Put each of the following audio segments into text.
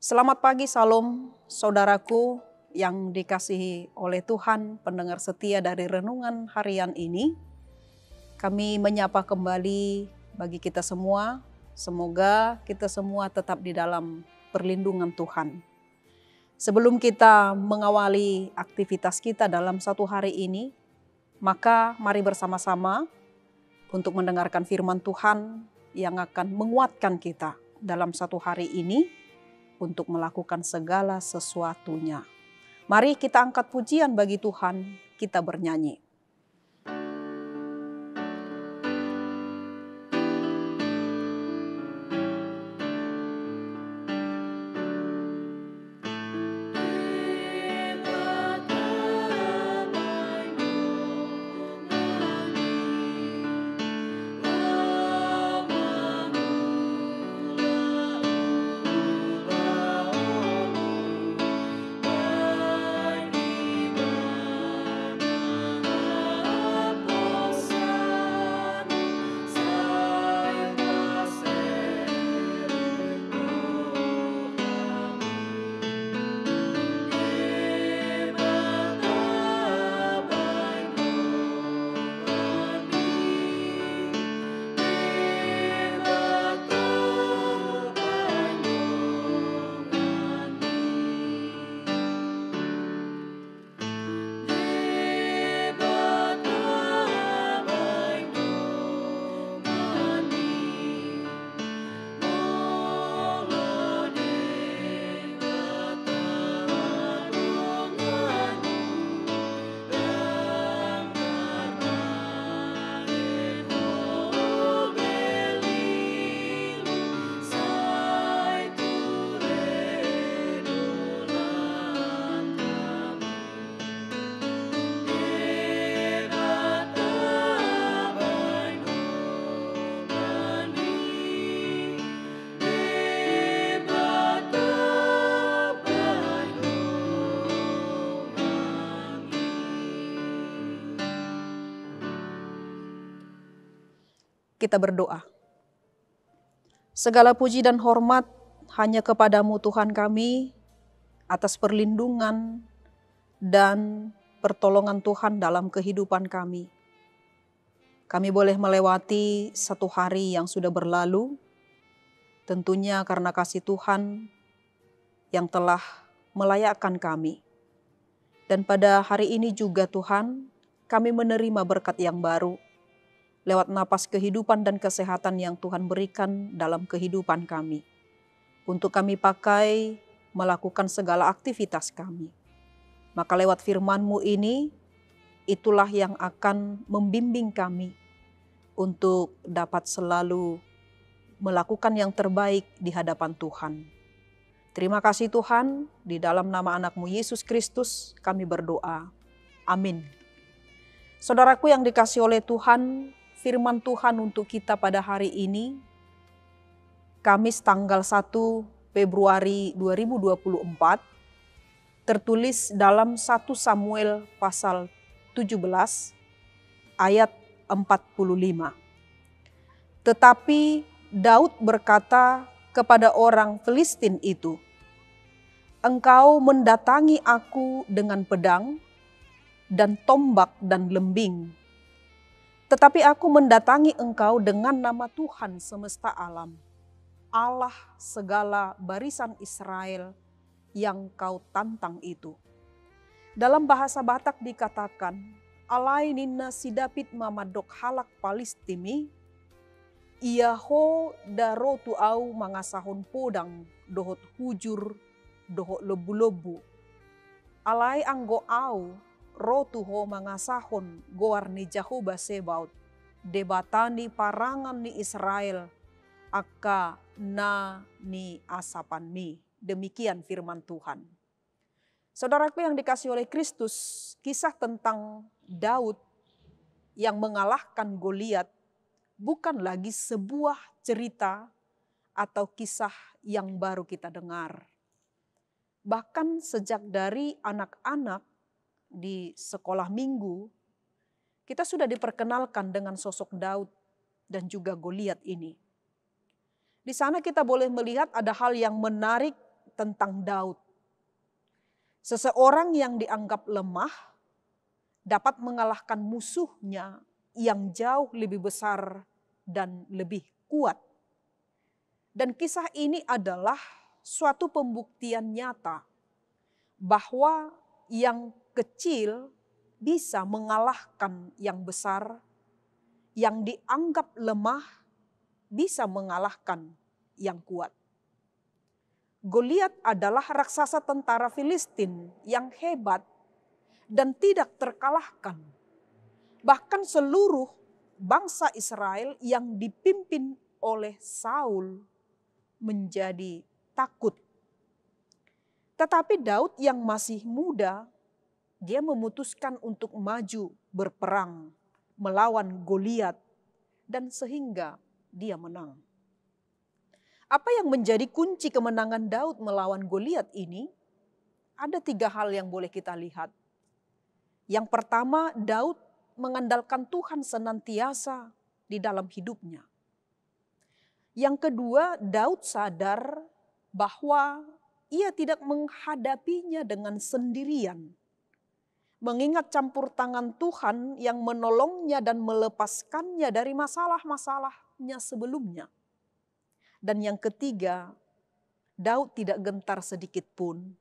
Selamat pagi, Salam, saudaraku yang dikasihi oleh Tuhan, pendengar setia dari renungan harian ini. Kami menyapa kembali bagi kita semua, semoga kita semua tetap di dalam perlindungan Tuhan. Sebelum kita mengawali aktivitas kita dalam satu hari ini, maka mari bersama-sama untuk mendengarkan firman Tuhan yang akan menguatkan kita dalam satu hari ini untuk melakukan segala sesuatunya. Mari kita angkat pujian bagi Tuhan, kita bernyanyi. Kita berdoa. Segala puji dan hormat hanya kepadamu Tuhan kami atas perlindungan dan pertolongan Tuhan dalam kehidupan kami. Kami boleh melewati satu hari yang sudah berlalu, tentunya karena kasih Tuhan yang telah melayakkan kami. Dan pada hari ini juga Tuhan, kami menerima berkat yang baru, lewat napas kehidupan dan kesehatan yang Tuhan berikan dalam kehidupan kami. Untuk kami pakai melakukan segala aktivitas kami. Maka lewat firman-Mu ini, itulah yang akan membimbing kami untuk dapat selalu melakukan yang terbaik di hadapan Tuhan. Terima kasih Tuhan, di dalam nama anak-Mu Yesus Kristus kami berdoa. Amin. Saudaraku yang dikasihi oleh Tuhan, firman Tuhan untuk kita pada hari ini, Kamis tanggal 1 Februari 2024, tertulis dalam 1 Samuel pasal 17 ayat 45. Tetapi Daud berkata kepada orang Filistin itu, "Engkau mendatangi aku dengan pedang dan tombak dan lembing. Tetapi aku mendatangi engkau dengan nama Tuhan semesta alam, Allah segala barisan Israel yang kau tantang itu." Dalam bahasa Batak dikatakan, "Alai nina si David mamadok halak Palistimi, ia ho daro tu au mangasahon podang dohot hujur dohot lebu-lebu. Alai anggo au rotu ho mangasahon goar ni Jahoba Sebaut, debatani parangan ni Israel, aka na ni asapan mi." Demikian firman Tuhan. Saudaraku yang dikasihi oleh Kristus, kisah tentang Daud yang mengalahkan Goliat bukan lagi sebuah cerita atau kisah yang baru kita dengar. Bahkan sejak dari anak-anak di sekolah minggu, kita sudah diperkenalkan dengan sosok Daud dan juga Goliat ini. Di sana kita boleh melihat ada hal yang menarik tentang Daud. Seseorang yang dianggap lemah dapat mengalahkan musuhnya yang jauh lebih besar dan lebih kuat. Dan kisah ini adalah suatu pembuktian nyata bahwa yang kecil bisa mengalahkan yang besar, yang dianggap lemah bisa mengalahkan yang kuat. Goliat adalah raksasa tentara Filistin yang hebat dan tidak terkalahkan. Bahkan seluruh bangsa Israel yang dipimpin oleh Saul menjadi takut. Tetapi Daud yang masih muda, dia memutuskan untuk maju berperang melawan Goliat dan sehingga dia menang. Apa yang menjadi kunci kemenangan Daud melawan Goliat ini? Ada 3 hal yang boleh kita lihat. Yang pertama, Daud mengandalkan Tuhan senantiasa di dalam hidupnya. Yang kedua, Daud sadar bahwa ia tidak menghadapinya dengan sendirian. Mengingat campur tangan Tuhan yang menolongnya dan melepaskannya dari masalah-masalahnya sebelumnya. Dan yang ketiga, Daud tidak gentar sedikit pun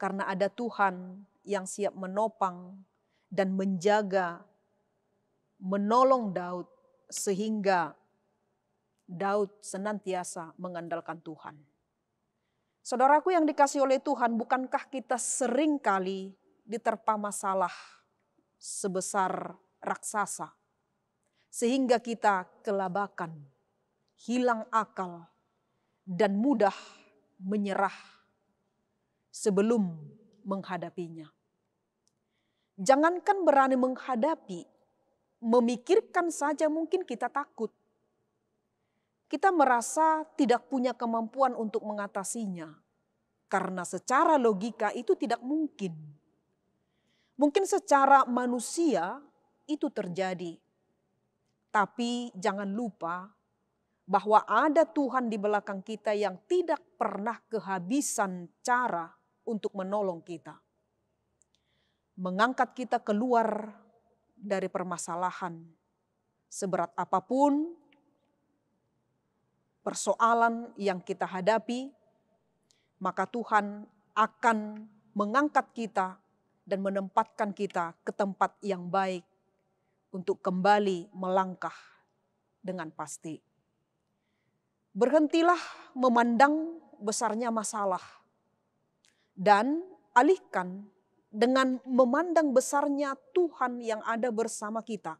karena ada Tuhan yang siap menopang dan menjaga, menolong Daud sehingga Daud senantiasa mengandalkan Tuhan. Saudaraku yang dikasihi oleh Tuhan, bukankah kita sering kali diterpa masalah sebesar raksasa sehingga kita kelabakan, hilang akal, dan mudah menyerah sebelum menghadapinya. Jangankan berani menghadapi, memikirkan saja mungkin kita takut. Kita merasa tidak punya kemampuan untuk mengatasinya, karena secara logika itu tidak mungkin. Mungkin secara manusia itu terjadi, tapi jangan lupa bahwa ada Tuhan di belakang kita yang tidak pernah kehabisan cara untuk menolong kita. Mengangkat kita keluar dari permasalahan. Seberat apapun persoalan yang kita hadapi, maka Tuhan akan mengangkat kita dan menempatkan kita ke tempat yang baik untuk kembali melangkah dengan pasti. Berhentilah memandang besarnya masalah dan alihkan dengan memandang besarnya Tuhan yang ada bersama kita.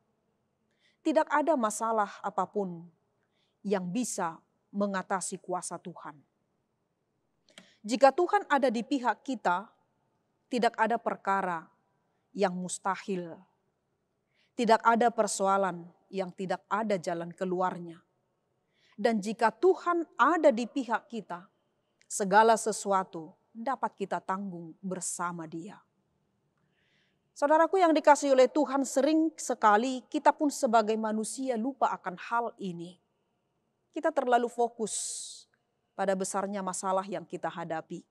Tidak ada masalah apapun yang bisa mengatasi kuasa Tuhan. Jika Tuhan ada di pihak kita, tidak ada perkara yang mustahil. Tidak ada persoalan yang tidak ada jalan keluarnya. Dan jika Tuhan ada di pihak kita, segala sesuatu dapat kita tanggung bersama Dia. Saudaraku yang dikasihi oleh Tuhan, sering sekali kita pun sebagai manusia lupa akan hal ini. Kita terlalu fokus pada besarnya masalah yang kita hadapi.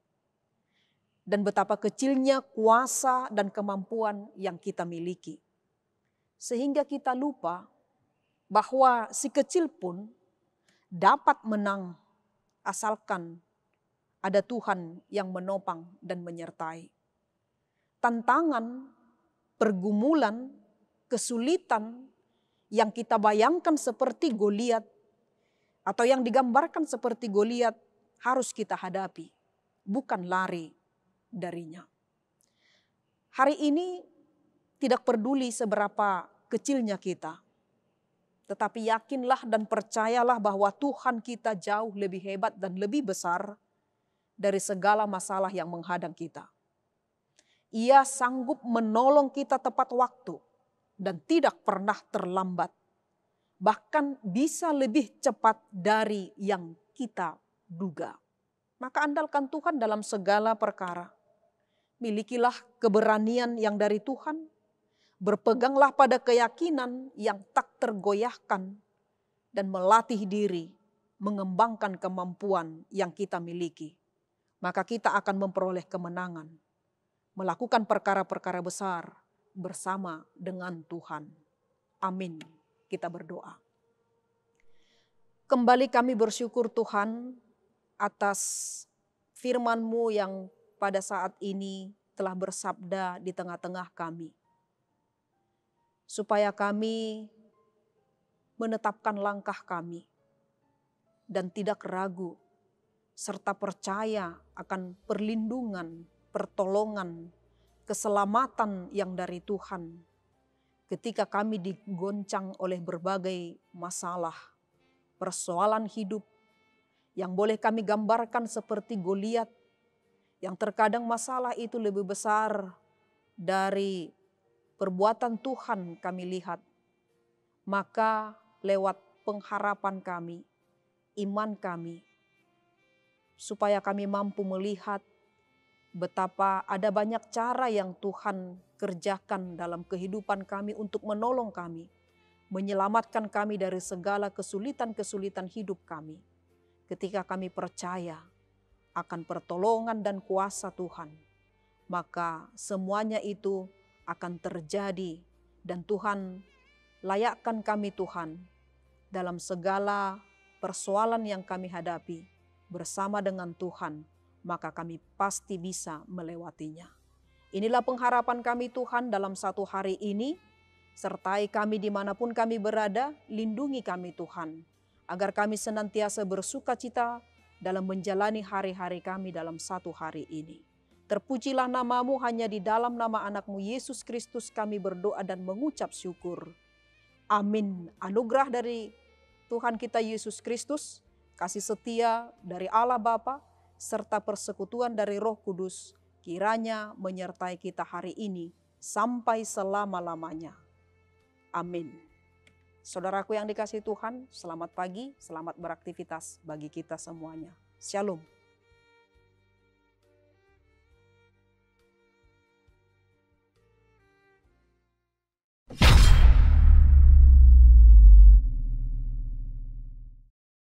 Dan betapa kecilnya kuasa dan kemampuan yang kita miliki. Sehingga kita lupa bahwa si kecil pun dapat menang asalkan ada Tuhan yang menopang dan menyertai. Tantangan, pergumulan, kesulitan yang kita bayangkan seperti Goliat atau yang digambarkan seperti Goliat harus kita hadapi, bukan lari darinya. Hari ini tidak peduli seberapa kecilnya kita, tetapi yakinlah dan percayalah bahwa Tuhan kita jauh lebih hebat dan lebih besar dari segala masalah yang menghadang kita. Ia sanggup menolong kita tepat waktu dan tidak pernah terlambat. Bahkan bisa lebih cepat dari yang kita duga. Maka andalkan Tuhan dalam segala perkara. Milikilah keberanian yang dari Tuhan. Berpeganglah pada keyakinan yang tak tergoyahkan dan melatih diri mengembangkan kemampuan yang kita miliki maka kita akan memperoleh kemenangan, melakukan perkara-perkara besar bersama dengan Tuhan. Amin. Kita berdoa. Kembali kami bersyukur Tuhan atas firman-Mu yang pada saat ini telah bersabda di tengah-tengah kami. Supaya kami menetapkan langkah kami dan tidak ragu serta percaya akan perlindungan, pertolongan, keselamatan yang dari Tuhan ketika kami digoncang oleh berbagai masalah, persoalan hidup yang boleh kami gambarkan seperti Goliat, yang terkadang masalah itu lebih besar dari perbuatan Tuhan kami lihat. Maka lewat pengharapan kami, iman kami, supaya kami mampu melihat betapa ada banyak cara yang Tuhan kerjakan dalam kehidupan kami untuk menolong kami, menyelamatkan kami dari segala kesulitan-kesulitan hidup kami. Ketika kami percaya akan pertolongan dan kuasa Tuhan, maka semuanya itu akan terjadi dan Tuhan layakkan kami Tuhan dalam segala persoalan yang kami hadapi bersama dengan Tuhan, maka kami pasti bisa melewatinya. Inilah pengharapan kami Tuhan dalam satu hari ini. Sertai kami dimanapun kami berada, lindungi kami Tuhan, agar kami senantiasa bersuka cita dalam menjalani hari-hari kami dalam satu hari ini. Terpujilah nama-Mu, hanya di dalam nama anak-Mu Yesus Kristus kami berdoa dan mengucap syukur. Amin. Anugerah dari Tuhan kita Yesus Kristus, kasih setia dari Allah Bapa, serta persekutuan dari Roh Kudus, kiranya menyertai kita hari ini sampai selama-lamanya. Amin. Saudaraku yang dikasihi Tuhan, selamat pagi, selamat beraktivitas bagi kita semuanya. Shalom.